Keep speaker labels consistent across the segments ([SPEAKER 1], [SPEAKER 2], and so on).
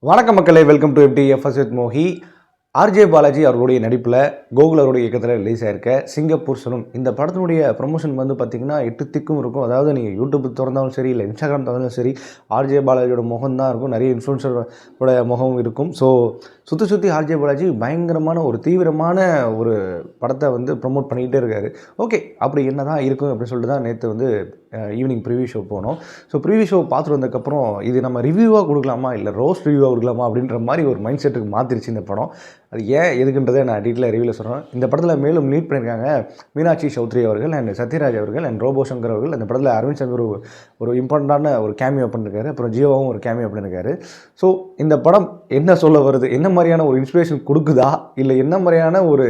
[SPEAKER 1] வணக்கம் மக்களே, welcome to FTFS with Mohi. RJ Balaji அவர்களுடைய நடிப்பில் கோகுல் அவருடைய இயக்கத்தில் ரிலீஸ் ஆயிருக்க சிங்கப்பூர் சலூன் இந்த படத்தினுடைய ப்ரொமோஷன் வந்து பார்த்திங்கன்னா 8 திக்கும் இருக்கும். அதாவது நீங்கள் யூடியூப் திறந்தாலும் சரி, இல்லை இன்ஸ்டாகிராம் திறந்தாலும் சரி, ஆர்ஜே பாலாஜியோட முகம் தான் இருக்கும். நிறைய இன்ஃப்ளூன்சரோட முகம் இருக்கும். ஸோ சுற்றி ஆர்ஜே பாலாஜி பயங்கரமான ஒரு தீவிரமான ஒரு படத்தை வந்து ப்ரொமோட் பண்ணிக்கிட்டே இருக்காரு. ஓகே, அப்படி என்ன தான் இருக்கும் அப்படின்னு சொல்லிட்டு தான் நேற்று வந்து ஈவினிங் ப்ரிவியூ ஷோ போனோம். ஸோ ப்ரிவியூ ஷோ பார்த்துட்டு வந்ததுக்கப்புறம் இது நம்ம ரிவ்யூவாக கொடுக்கலாமா இல்லை ரோஸ்ட் ரிவ்யூவாக கொடுக்கலாமா அப்படின்ற மாதிரி ஒரு மைண்ட் செட்டுக்கு மாற்றிருச்சு இந்த படம். அது ஏன் எதுக்குன்றதை நான் டீட்டெயிலாக ரிவ்யூவில் சொல்கிறேன். இந்த படத்தில் மேலும் லீட் பண்ணியிருக்காங்க மீனாட்சி சௌத்ரி அவர்கள் அண்ட் சத்யராஜ் அவர்கள் அண்ட் ரோபோ சங்கர் அவர்கள். அந்த படத்தில் அரவிந்த் சங்கர் ஒரு இம்பார்ட்டண்டான ஒரு கேமியோ பண்ணியிருக்காரு. அப்புறம் ஜியோவும் ஒரு கேமியோ பண்ணியிருக்காரு. ஸோ இந்த படம் என்ன சொல்ல வருது, என்ன மாதிரியான ஒரு இன்ஸ்பிரேஷன் கொடுக்குதா இல்லை என்ன மாதிரியான ஒரு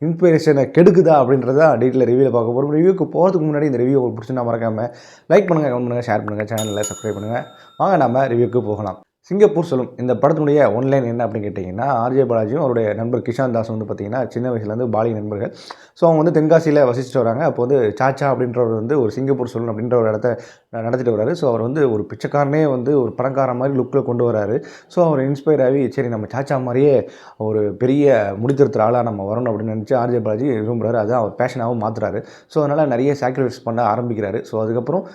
[SPEAKER 1] இன்ஸ்பிரேஷனை கெடுக்குதா அப்படின்றத டீட்டெயிலாக ரிவ்யூவில் பார்க்க போகிறோம். ரிவ்யூக்கு போகிறதுக்கு முன்னாடி இந்த ரிவ்யூ உங்களுக்கு பிடிச்சிருந்தா மறக்காமல் லைக் பண்ணுங்கள், கமெண்ட் பண்ணுங்கள், ஷேர் பண்ணுங்கள், சேனலில் சப்ஸ்கிரைப் பண்ணுங்கள். வாங்க நம்ம ரிவ்யூக்கு போகலாம். சிங்கப்பூர் சலூன் இந்த படத்தினுடைய ஒன்லைன் என்ன அப்படின்னு கேட்டிங்கன்னா, ஆர்ஜே பாலாஜியும் அவருடைய நண்பர் கிஷான் தாஸும் வந்து பார்த்திங்கன்னா சின்ன வயசுலேருந்து பாலி நண்பர்கள். ஸோ அவங்க வந்து தென்காசியில் வசிச்சுட்டு வராங்க. அப்போ வந்து சாச்சா அப்படின்றவர் வந்து ஒரு சிங்கப்பூர் சலூன் அப்படின்ற ஒரு இடத்த நடத்திட்டு வராரு. ஸோ அவர் வந்து ஒரு பிச்சைக்காரனே வந்து ஒரு பணக்கார மாதிரி லுக்கில் கொண்டு வராரு. ஸோ அவர் இன்ஸ்பயர் ஆகி சரி நம்ம சாச்சா மாதிரியே ஒரு பெரிய முடித்திருத்துற ஆளாக நம்ம வரணும் அப்படின்னு நினச்சி ஆர்ஜே பாலாஜி விரும்புகிறாரு. அதுதான் அவர் பேஷனாகவும் மாற்றுறாரு. ஸோ அதனால் நிறைய சாக்ரிஃபைஸ் பண்ண ஆரம்பிக்கிறாரு. ஸோ அதுக்கப்புறம்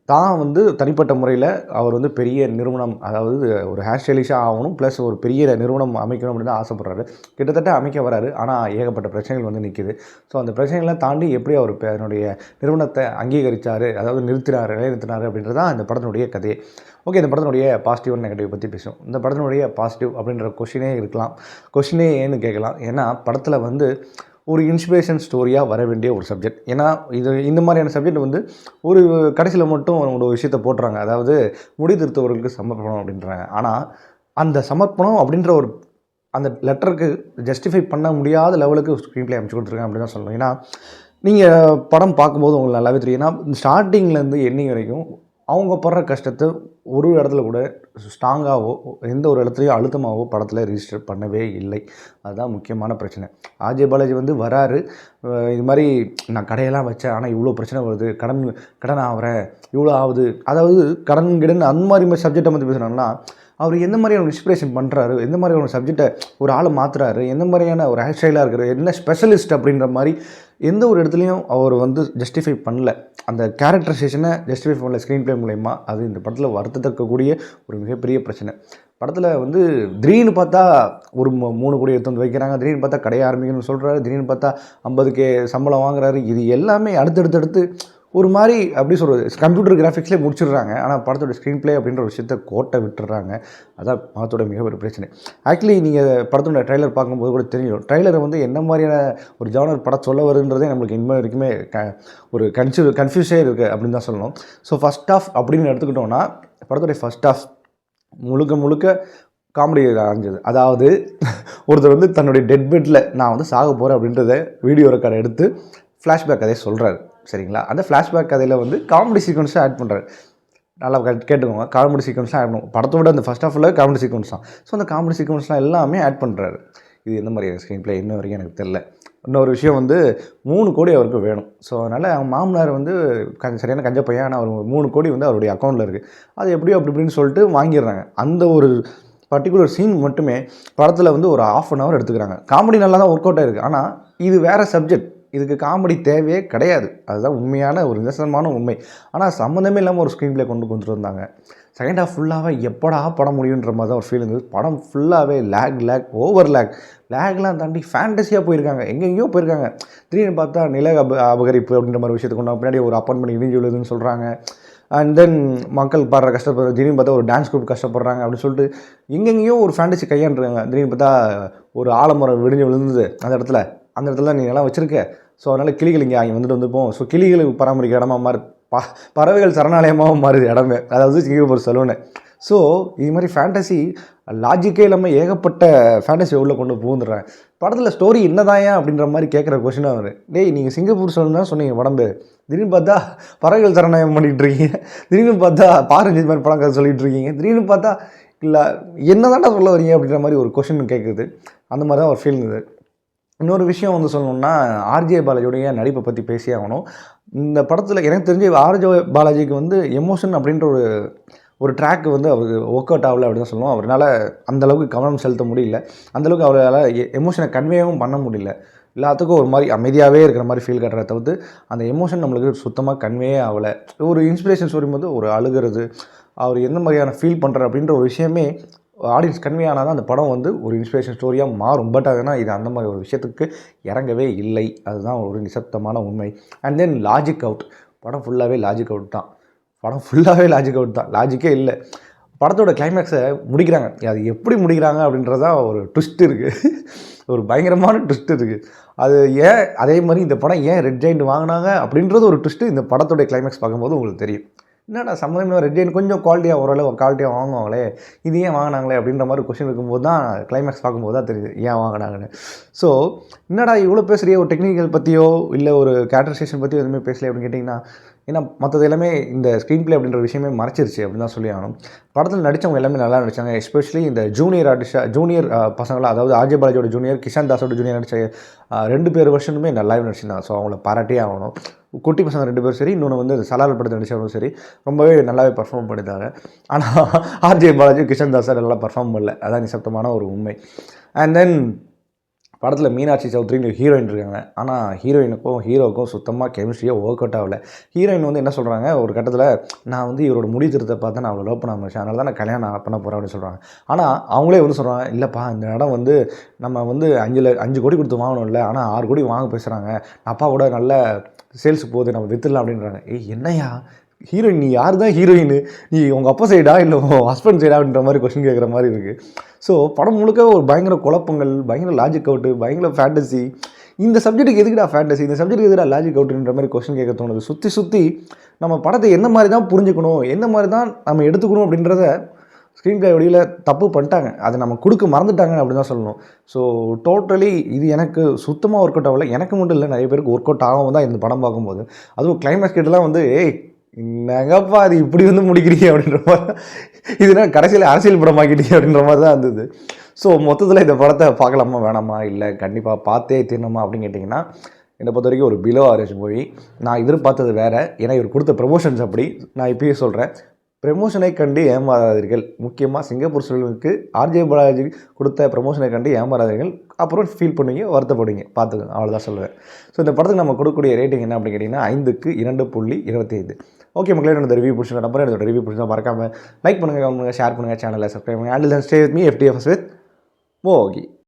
[SPEAKER 1] தான் வந்து தனிப்பட்ட முறையில் அவர் வந்து பெரிய நிறுவனம், அதாவது ஒரு ஹேர் ஸ்டைலிஷாக ஆகணும், ப்ளஸ் ஒரு பெரிய நிறுவனம் அமைக்கணும் அப்படின்னு தான் ஆசைப்படுறாரு. கிட்டத்தட்ட அமைக்க வராரு. ஆனால் ஏகப்பட்ட பிரச்சனைகள் வந்து நிற்கிது. ஸோ அந்த பிரச்சனைகளை தாண்டி எப்படி அவர் அதனுடைய நிறுவனத்தை அங்கீகரித்தார், அதாவது நிலைநிறுத்தினார் அப்படின்றது தான் இந்த படத்தினுடைய கதையே. ஓகே, இந்த படத்தினுடைய பாசிட்டிவ் அண்ட் நெகட்டிவ் பற்றி பேசுவோம். இந்த படத்தினுடைய பாசிட்டிவ் அப்படின்ற கொஷினே இருக்கலாம். கொஷினே ஏன்னு கேட்கலாம். ஏன்னா படத்தில் வந்து ஒரு இன்ஸ்பிரேஷன் ஸ்டோரியாக வர வேண்டிய ஒரு சப்ஜெக்ட். ஏன்னா இந்த மாதிரியான சப்ஜெக்ட் வந்து ஒரு கடைசியில் மட்டும் ஒரு விஷயத்தை போட்டுறாங்க. அதாவது முடி திருத்தவர்களுக்கு சமர்ப்பணம் அப்படின்றாங்க. ஆனால் அந்த சமர்ப்பணம் அப்படின்ற ஒரு அந்த லெட்டருக்கு ஜஸ்டிஃபை பண்ண முடியாத லெவலுக்கு ஸ்க்ரீன் ப்ளே அமைச்சு கொடுத்துருக்காங்க அப்படின்னு தான் சொல்லணும். ஏன்னா நீங்கள் படம் பார்க்கும்போது உங்களுக்கு நல்லாவே தெரியும். ஏன்னா ஸ்டார்டிங்லேருந்து எண்டிங் வரைக்கும் அவங்க படுற கஷ்டத்தை ஒரு இடத்துல கூட ஸ்ட்ராங்காகவோ எந்த ஒரு இடத்துலையும் அழுத்தமாகவோ படத்தில் ரிஜிஸ்டர் பண்ணவே இல்லை. அதுதான் முக்கியமான பிரச்சனை. ஆர்ஜே பாலாஜி வந்து வராரு, இது மாதிரி நான் கடையெல்லாம் வச்சேன், ஆனால் இவ்வளோ பிரச்சனை வருது, கடன் ஆகிறேன், இவ்வளோ ஆகுது, அதாவது கடன் அந்த மாதிரி சப்ஜெக்டை பற்றி பேசுகிறாங்கன்னா அவர் எந்த மாதிரியான இன்ஸ்பிரேஷன் பண்ணுறாரு, எந்த மாதிரியான சப்ஜெக்டை ஒரு ஆளை மாற்றுறாரு, எந்த மாதிரியான ஒரு ஹேர் ஸ்டைலாக இருக்கிறார், என்ன ஸ்பெஷலிஸ்ட் அப்படின்ற மாதிரி எந்த ஒரு இடத்துலையும் அவர் வந்து ஜஸ்டிஃபை பண்ணல. அந்த கேரக்டரைசேஷனை ஜஸ்டிஃபை பண்ணல ஸ்க்ரீன் ப்ளே மூலயமா. அது இந்த படத்தில் வருத்தத்தக்கக்கூடிய ஒரு மிகப்பெரிய பிரச்சனை. படத்தில் வந்து திடீர்னு பார்த்தா ஒரு 3 கோடி எடுத்து வந்து வைக்கிறாங்க, திடீர்னு பார்த்தா கடையை ஆரம்பிக்கணும்னு சொல்கிறாரு, திடீர்னு பார்த்தா 50K சம்பளம் வாங்குறாரு. இது எல்லாமே அடுத்தடுத்து ஒரு மாதிரி அப்படி சொல்கிறது கம்ப்யூட்டர் கிராஃபிக்ஸ்லேயே முடிச்சிடுறாங்க. ஆனால் படத்தோட ஸ்க்ரீன் ப்ளே அப்படின்ற ஒரு விஷயத்தை கோட்டை விட்டுறாங்க. அதான் படத்தோட மிகப்பெரிய பிரச்சனை. ஆக்சுவலி நீங்கள் படத்தோட ட்ரைலர் பார்க்கும்போது கூட தெரியும், ட்ரைலரை வந்து என்ன மாதிரியான ஒரு ஜானர் படம் சொல்ல வருன்றதே நம்மளுக்கு இன்னும் வரைக்குமே ஒரு கன்ஃபியூஸே இருக்குது அப்படின்னு தான் சொல்லணும். ஸோ ஃபஸ்ட் ஆஃப் அப்படின்னு எடுத்துக்கிட்டோன்னா படத்தோடைய ஃபஸ்ட் ஆஃப் முழுக்க காமெடி ஆரம்பிச்சது. அதாவது ஒருத்தர் வந்து தன்னுடைய டெட் பெட்டில் நான் வந்து சாக போகிறேன் அப்படின்றத வீடியோ ரெக்கார்டை எடுத்து ஃப்ளாஷ்பேக் கதையை சொல்கிறாரு. சரிங்களா? அந்த ஃப்ளாஷ்பேக் கதையில் வந்து காமெடி சீக்வன்ஸாக ஆட் பண்ணுறாரு. நல்லா கேட்டுக்கோங்க, காமெடி சீக்வன்ஸ்லாம் ஆட் பண்ணுவோம். படத்தோட அந்த ஃபஸ்ட் ஆஃபில் காமெடி சீக்வன்ஸ் தான். ஸோ அந்த காமெடி சீக்வன்ஸ்லாம் எல்லாமே ஆட் பண்ணுறாரு. இது எந்த மாதிரியான ஸ்க்ரீன் ப்ளே இன்னும் வரைக்கும் எனக்கு தெரியல. இன்னொரு விஷயம் வந்து 3 கோடி அவருக்கு வேணும். ஸோ அதனால் அவங்க மாமனார் வந்து சரியான கஞ்ச பையன். ஆனால் அவர் 3 கோடி வந்து அவருடைய அக்கௌண்ட்டில் இருக்குது. அது எப்படியோ அப்படி இப்படின்னு சொல்லிட்டு வாங்கிடுறாங்க. அந்த ஒரு பர்டிகுலர் சீன் மட்டுமே படத்தில் வந்து ஒரு 1/2 hour எடுத்துக்கிறாங்க. காமெடி நல்லா தான் ஒர்க் அவுட் ஆகிருக்கு. ஆனால் இது வேறு சப்ஜெக்ட், இதுக்கு காமெடி தேவையே கிடையாது. அதுதான் உண்மையான ஒரு நிதர்சனமான உண்மை. ஆனால் சம்மந்தமே இல்லாமல் ஒரு ஸ்க்ரீன் ப்ளே கொண்டு வந்தாங்க. செகண்ட் ஹாஃப் ஃபுல்லாகவே எப்படா படம் முடியுன்ற மாதிரி தான் ஒரு ஃபீல் இருந்தது. படம் ஃபுல்லாகவே ஓவர் லேக்லாம் தாண்டி ஃபேண்டஸியாக போயிருக்காங்க, எங்கெங்கேயோ போயிருக்காங்க. திடீர்னு பார்த்தா நில அபகரிப்பு அப்படின்ற மாதிரி விஷயத்தை கொண்டு பின்னாடி ஒரு அப்பார்ட்மெண்ட் இடிஞ்சு விழுதுன்னு சொல்கிறாங்க. அண்ட் தென் மக்கள் பாடுற கஷ்டப்படுற, திடீர்னு பார்த்தா ஒரு டான்ஸ் குரூப் கஷ்டப்படுறாங்க அப்படின்னு சொல்லிட்டு எங்கெங்கேயோ ஒரு ஃபேண்டஸி கையாண்டுருக்காங்க. திடீர்னு பார்த்தா ஒரு ஆலமரம் விடிஞ்சு விழுந்தது அந்த இடத்துல நீ எல்லாம் வச்சுருக்க. ஸோ அதனால் கிளிகள் இங்கே அங்கே வந்துப்போம். ஸோ கிளிகளுக்கு பராமரிக்க இடமா மாறு, பறவைகள் சரணாலயமாகவும் மாறுது இடமே, அதாவது சிங்கப்பூர் சலூனு. ஸோ இது மாதிரி ஃபேண்டசி லாஜிக்கே இல்லாமல் ஏகப்பட்ட ஃபேண்டசி உள்ளே கொண்டு புகுந்துடுறேன். படத்தில் ஸ்டோரி என்னதான் அப்படின்ற மாதிரி கேட்குற கொஷினாக வருது. டேய், நீங்கள் சிங்கப்பூர் சலூன் தான் சொன்னீங்க உடம்பு, திடீர்னு பார்த்தா பறவைகள் சரணாலயம் பண்ணிகிட்டு இருக்கீங்க, திடீர்னு பார்த்தா பாரஞ்சி மாதிரி படம் கதை சொல்லிகிட்டு இருக்கீங்க, திடீர்னு பார்த்தா இல்லை என்ன தாண்டா சொல்ல வரீங்க அப்படின்ற மாதிரி ஒரு கொஷின் கேட்குது. அந்த மாதிரி தான் ஒரு ஃபீல் இருந்தது. இன்னொரு விஷயம் வந்து சொல்லணும்னா, ஆர்ஜே பாலாஜியோடைய நடிப்பை பற்றி பேசி ஆகணும். இந்த படத்தில் எனக்கு தெரிஞ்சு ஆர்ஜே பாலாஜிக்கு வந்து எமோஷன் அப்படின்ற ஒரு ட்ராக் வந்து அவருக்கு ஒர்க் அவுட் ஆகலை அப்படின்னு தான் சொல்லுவோம். அவரால் அந்தளவுக்கு கவனம் செலுத்த முடியல. அந்தளவுக்கு அவரால் எமோஷனை கன்வேவும் பண்ண முடியல. எல்லாத்துக்கும் ஒரு மாதிரி அமைதியாகவே இருக்கிற மாதிரி ஃபீல் கட்டுறத தவிர்த்து அந்த எமோஷன் நம்மளுக்கு சுத்தமாக கன்வே ஆகலை. ஒரு இன்ஸ்பிரேஷன் ஸ்டோரி போது ஒரு அழுகிறது, அவர் எந்த மாதிரியான ஃபீல் பண்ணுறார் அப்படின்ற ஒரு விஷயமே ஆடியன்ஸ் கன்வே ஆனால் தான் அந்த படம் வந்து ஒரு இன்ஸ்பிரேஷன் ஸ்டோரியாக மாறும். பட் அதனால் இது அந்த மாதிரி ஒரு விஷயத்துக்கு இறங்கவே இல்லை. அதுதான் ஒரு நிசப்தமான உண்மை. And then logic out. படம் ஃபுல்லாகவே லாஜிக் அவுட் தான். லாஜிக்கே இல்லை. படத்தோட கிளைமேக்ஸை முடிக்கிறாங்க. அது எப்படி முடிக்கிறாங்க அப்படின்றது தான் ஒரு ட்விஸ்ட் இருக்குது. ஒரு பயங்கரமான ட்விஸ்ட் இருக்குது. அது ஏன் அதே மாதிரி இந்த படம் ஏன் ரெட் ஜெயண்ட் வாங்கினாங்க அப்படின்றது ஒரு ட்விஸ்ட்டு இந்த படத்தோட கிளைமேக்ஸ் பார்க்கும்போது உங்களுக்கு தெரியும். என்னடா சம்மந்தம் ரெட் ஜெயண்ட் கொஞ்சம் குவாலிட்டியாக ஓரளவு குவாலிட்டியாக வாங்குவாங்களே, இது ஏன் வாங்கினாங்களே அப்படின்ற மாதிரி கொஸ்டின் இருக்கும்போது தான் கிளைமேக்ஸ் பார்க்கும்போது தான் தெரியுது ஏன் வாங்கினாங்கன்னு. ஸோ என்னடா இவ்வளோ பேசுகிறிய ஒரு டெக்னிக்கல் பற்றியோ இல்லை ஒரு கேரக்டரைசேஷன் பற்றியோ எதுவுமே பேசலை அப்படின்னு கேட்டிங்கன்னா, ஏன்னா மற்றது எல்லாமே இந்த ஸ்க்ரீன் ப்ளே அப்படின்ற விஷயமே மறைச்சிருச்சு அப்படின்னு தான் சொல்லி ஆகணும். படத்தில் நடித்தவங்க எல்லாமே நல்லா நடித்தாங்க. எஸ்பெஷலி இந்த ஜூனியர் பசங்களாம், அதாவது ஆர்ஜே பாலாஜியோட ஜூனியர், கிஷான் தாஸோட ஜூனியர் நடித்த 2 பேர் வருஷனுமே நல்லாவே நடிச்சிருந்தாங்க. ஸோ அவங்கள பாராட்டியே ஆகணும். குட்டி பசங்க 2 பேரும் சரி, இன்னொன்று வந்து சலால் படத்தை நடித்தவங்களும் சரி, ரொம்பவே நல்லாவே பர்ஃபார்ம் பண்ணியிருந்தாங்க. ஆனால் ஆர்ஜே பாலாஜி, கிஷன் தாஸ் நல்லா பர்ஃபார்ம் பண்ணல. அதான் நிசப்தமான ஒரு உண்மை. அண்ட் தென் படத்தில் மீனாட்சி சௌத்ரின்னு ஹீரோயின் இருக்காங்க. ஆனால் ஹீரோயினுக்கும் ஹீரோவுக்கும் சுத்தமாக கெமிஸ்ட்ரியாக ஒர்க் அவுட் ஆகலை. ஹீரோயின் வந்து என்ன சொல்கிறாங்க, ஒரு கட்டத்தில் நான் வந்து இவரோட முடி திருத்த பார்த்து நான் அவ்வளோ லவ் பண்ண ஆரம்பிச்சேன், அதனால தான் நான் கல்யாணம் பண்ண போகிறேன் அப்படின்னு சொல்கிறாங்க. ஆனால் அவங்களே வந்து சொல்கிறாங்க, இல்லைப்பா இந்த இடம் வந்து நம்ம வந்து 5 கோடி கொடுத்து வாங்கணும்ல, ஆனால் 6 கோடி வாங்க பேசுகிறாங்க, அப்பா கூட நல்ல சேல்ஸ் போகுது, நம்ம விற்றுலாம் அப்படின்றாங்க. என்னையா ஹீரோயின், நீ யார் தான் ஹீரோயின்? நீ உங்கள் அப்பா சைடா இல்லை உங்கள் ஹஸ்பண்ட் சைடா அப்படின்ற மாதிரி கொஸ்டின் கேட்குற மாதிரி இருக்குது. ஸோ படம் முழுக்க ஒரு பயங்கர குழப்பங்கள், பயங்கர லாஜிக் அவுட்டு, பயங்கர ஃபேண்டசி. இந்த சப்ஜெக்ட்டுக்கு எதுக்குடா ஃபேண்டசி, இந்த சப்ஜெக்ட்டுக்கு எதுக்குடா லாஜிக் அவுட்டுன்ற மாதிரி கொஸ்டின் கேட்க தோணுது. சுற்றி நம்ம படத்தை என்ன மாதிரி தான் புரிஞ்சுக்கணும், என்ன மாதிரி தான் நம்ம எடுத்துக்கணும் அப்படின்றத ஸ்க்ரீன் ப்ளே வழியில் தப்பு பண்ணிட்டாங்க. அதை நம்ம கொடுக்க மறந்துட்டாங்க அப்படின்னு தான் சொல்லணும். ஸோ டோட்டலி இது எனக்கு சுத்தமாக ஒர்க் அவுட் ஆகலை. எனக்கு மட்டும் இல்லை, நிறைய பேருக்கு ஒர்க் அவுட் ஆகவும் தான் இந்த படம் பார்க்கும்போது. அதுவும் கிளைமேக்ஸ் கிட்டலாம் வந்து என்னங்கப்பா அது இப்படி வந்து முடிக்கிறீங்க அப்படின்ற மாதிரி, இதுனா கடைசியில் அரசியல் படமாக்கிட்டீங்க அப்படின்ற மாதிரி தான் இருந்தது. ஸோ மொத்தத்தில் இந்த படத்தை பார்க்கலாமா வேணாமா, இல்லை கண்டிப்பாக பார்த்தே தீரணுமா அப்படின்னு கேட்டிங்கன்னா, என்னை பொறுத்த வரைக்கும் ஒரு பிலோ ஆவரேஜ் மூவி. நான் எதிர்பார்த்தது வேறு. ஏன்னா இவர் கொடுத்த ப்ரமோஷன்ஸ் அப்படி. நான் இப்பயே சொல்கிறேன், ப்ரமோஷனை கண்டு ஏமாறாதீர்கள். முக்கியமாக சிங்கப்பூர் சூழலுக்கு ஆர்ஜே பாலாஜி கொடுத்த ப்ரமோஷனை கண்டு ஏமாறாதீர்கள். அப்புறம் ஃபீல் பண்ணுவீங்க, வருத்தப்படுவீங்க. பார்த்துக்கோங்க, அவ்வளோதான் சொல்லுவேன். ஸோ இந்த படத்துக்கு நம்ம கொடுக்கக்கூடிய ரேட்டிங் என்ன அப்படின்னு கேட்டிங்கன்னா 5க்கு 2.25. ஓகே மக்களே, என்னோட ரிவ்யூ பிடிச்சிருக்க நம்பர், என்னோட ரிவ்யூ பிடிச்சா மறக்காமல் லைக் பண்ணுங்கள், கமெண்ட் பண்ணுங்கள், ஷேர் பண்ணுங்கள், சேனலை சப்ஸ்கிரைப் பண்ணுங்கள். And then stay with me FTFS with மோகி.